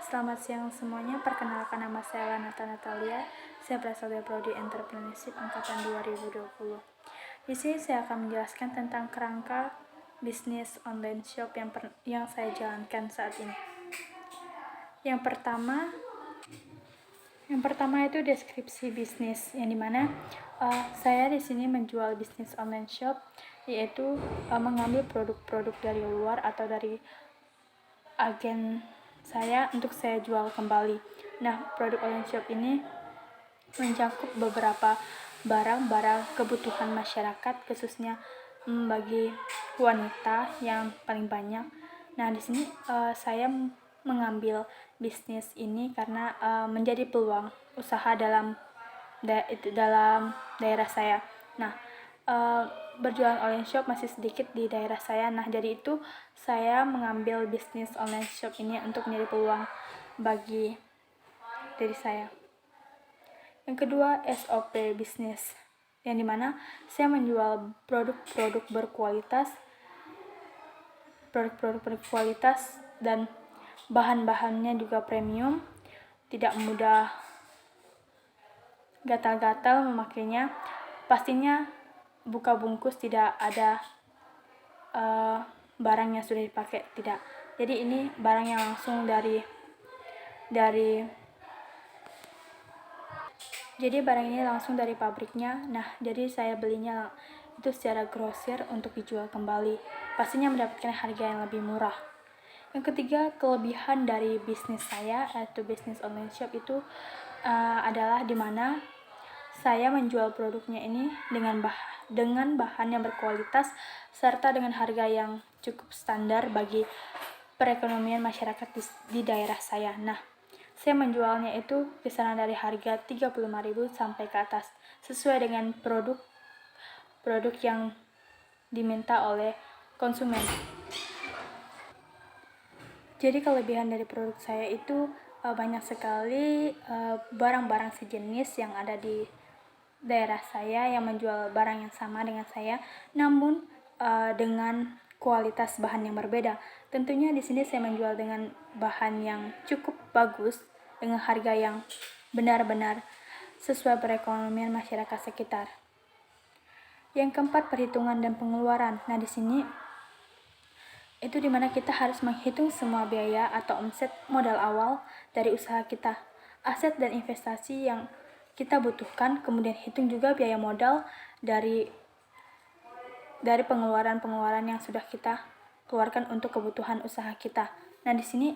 Selamat siang semuanya, perkenalkan nama saya Lanata Natalia. Saya berasal dari Prodi Entrepreneurship Angkatan 2020. Di sini saya akan menjelaskan tentang kerangka bisnis online shop yang saya jalankan saat ini. Yang pertama itu deskripsi bisnis, yang dimana saya di sini menjual bisnis online shop, yaitu mengambil produk-produk dari luar atau dari agen saya untuk saya jual kembali. Nah, produk online shop ini mencakup beberapa barang-barang kebutuhan masyarakat, khususnya bagi wanita yang paling banyak. Nah, di sini saya mengambil bisnis ini karena menjadi peluang usaha dalam daerah saya. Nah, berjualan online shop masih sedikit di daerah saya. Nah, jadi itu saya mengambil bisnis online shop ini untuk menjadi peluang bagi diri saya. Yang kedua, SOP bisnis, yang dimana saya menjual produk-produk berkualitas dan bahan-bahannya juga premium, tidak mudah gatal-gatal memakainya. Pastinya buka bungkus tidak ada barang yang sudah dipakai, tidak. Jadi ini barang yang langsung dari pabriknya. Nah, jadi saya belinya itu secara grosir untuk dijual kembali. Pastinya mendapatkan harga yang lebih murah. Yang ketiga, kelebihan dari bisnis saya yaitu bisnis online shop itu adalah dimana saya menjual produknya ini dengan bahan yang berkualitas serta dengan harga yang cukup standar bagi perekonomian masyarakat di daerah saya. Nah, saya menjualnya itu kisaran dari harga 35.000 sampai ke atas, sesuai dengan produk yang diminta oleh konsumen. Jadi kelebihan dari produk saya itu banyak sekali barang-barang sejenis yang ada di daerah saya yang menjual barang yang sama dengan saya, namun dengan kualitas bahan yang berbeda. Tentunya di sini saya menjual dengan bahan yang cukup bagus dengan harga yang benar-benar sesuai perekonomian masyarakat sekitar. Yang keempat, perhitungan dan pengeluaran. Nah, di sini itu dimana kita harus menghitung semua biaya atau omset modal awal dari usaha kita, aset dan investasi yang kita butuhkan, kemudian hitung juga biaya modal dari pengeluaran yang sudah kita keluarkan untuk kebutuhan usaha kita. Nah, di sini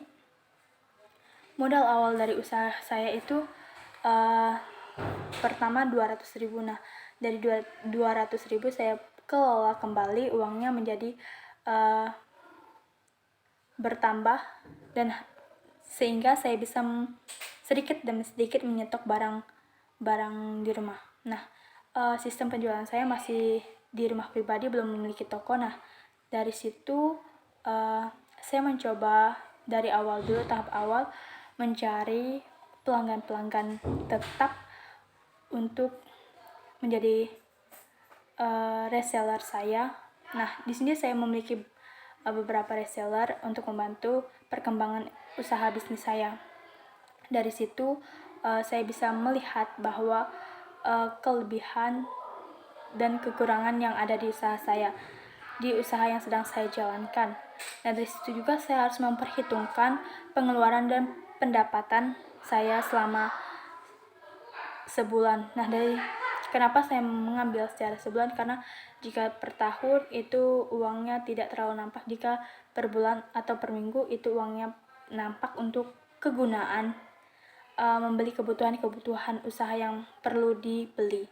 modal awal dari usaha saya itu pertama 200.000. Nah, dari 200.000 saya kelola kembali uangnya menjadi bertambah, dan sehingga saya bisa sedikit demi sedikit menyetok barang di rumah. Nah, sistem penjualan saya masih di rumah pribadi, belum memiliki toko. Nah, dari situ saya mencoba dari awal dulu, tahap awal mencari pelanggan tetap untuk menjadi reseller saya. Nah, di sini saya memiliki beberapa reseller untuk membantu perkembangan usaha bisnis saya. Dari situ saya bisa melihat bahwa kelebihan dan kekurangan yang ada di usaha saya, di usaha yang sedang saya jalankan. Nah, dari situ juga saya harus memperhitungkan pengeluaran dan pendapatan saya selama sebulan. Nah, kenapa saya mengambil secara sebulan? Karena jika per tahun itu uangnya tidak terlalu nampak, jika per bulan atau per minggu itu uangnya nampak untuk kegunaan membeli kebutuhan usaha yang perlu dibeli.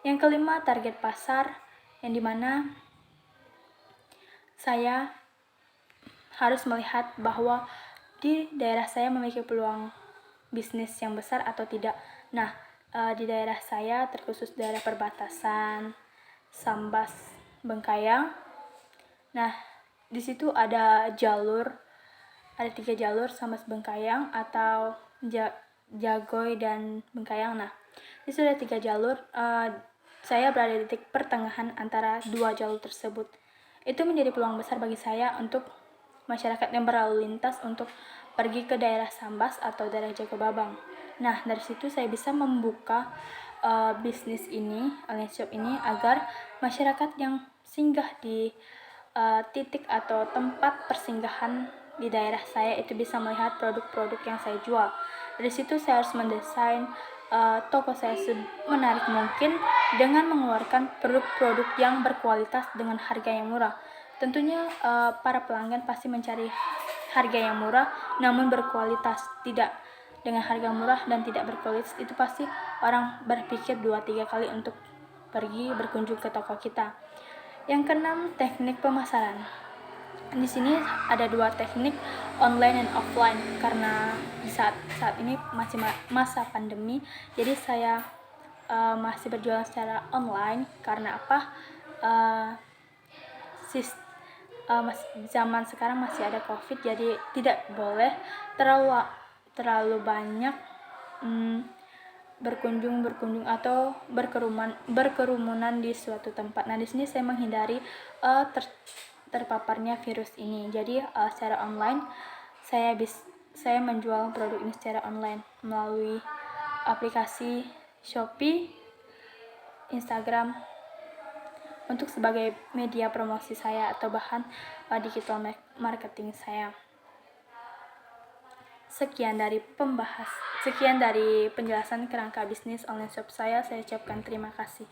Yang kelima, target pasar, yang dimana saya harus melihat bahwa di daerah saya memiliki peluang bisnis yang besar atau tidak. Nah, di daerah saya terkhusus daerah perbatasan Sambas Bengkayang. Nah, di situ ada 3 jalur Sambas Bengkayang atau Jagoy dan Bengkayang. Nah, di situ ada 3 jalur. Saya berada di titik pertengahan antara 2 jalur tersebut. Itu menjadi peluang besar bagi saya untuk masyarakat yang berlalu lintas untuk pergi ke daerah Sambas atau daerah Jagababang. Nah, dari situ saya bisa membuka bisnis ini, online shop ini, agar masyarakat yang singgah di titik atau tempat persinggahan di daerah saya itu bisa melihat produk-produk yang saya jual. Dari situ saya harus mendesain toko saya semenarik mungkin dengan mengeluarkan produk-produk yang berkualitas dengan harga yang murah. Tentunya para pelanggan pasti mencari harga yang murah namun berkualitas. Tidak dengan harga murah dan tidak berkualitas, itu pasti orang berpikir 2-3 kali untuk pergi berkunjung ke toko kita. Yang keenam, teknik pemasaran. Di sini ada 2 teknik, online dan offline, karena di saat ini masih masa pandemi, jadi saya masih berjualan secara online. Karena apa? Zaman sekarang masih ada COVID, jadi tidak boleh terlalu banyak berkunjung atau berkerumunan di suatu tempat. Nah, di sini saya menghindari terpaparnya virus ini. Jadi secara online saya menjual produk ini secara online melalui aplikasi Shopee, Instagram, untuk sebagai media promosi saya atau bahan digital marketing saya. Sekian dari penjelasan kerangka bisnis online shop saya ucapkan terima kasih.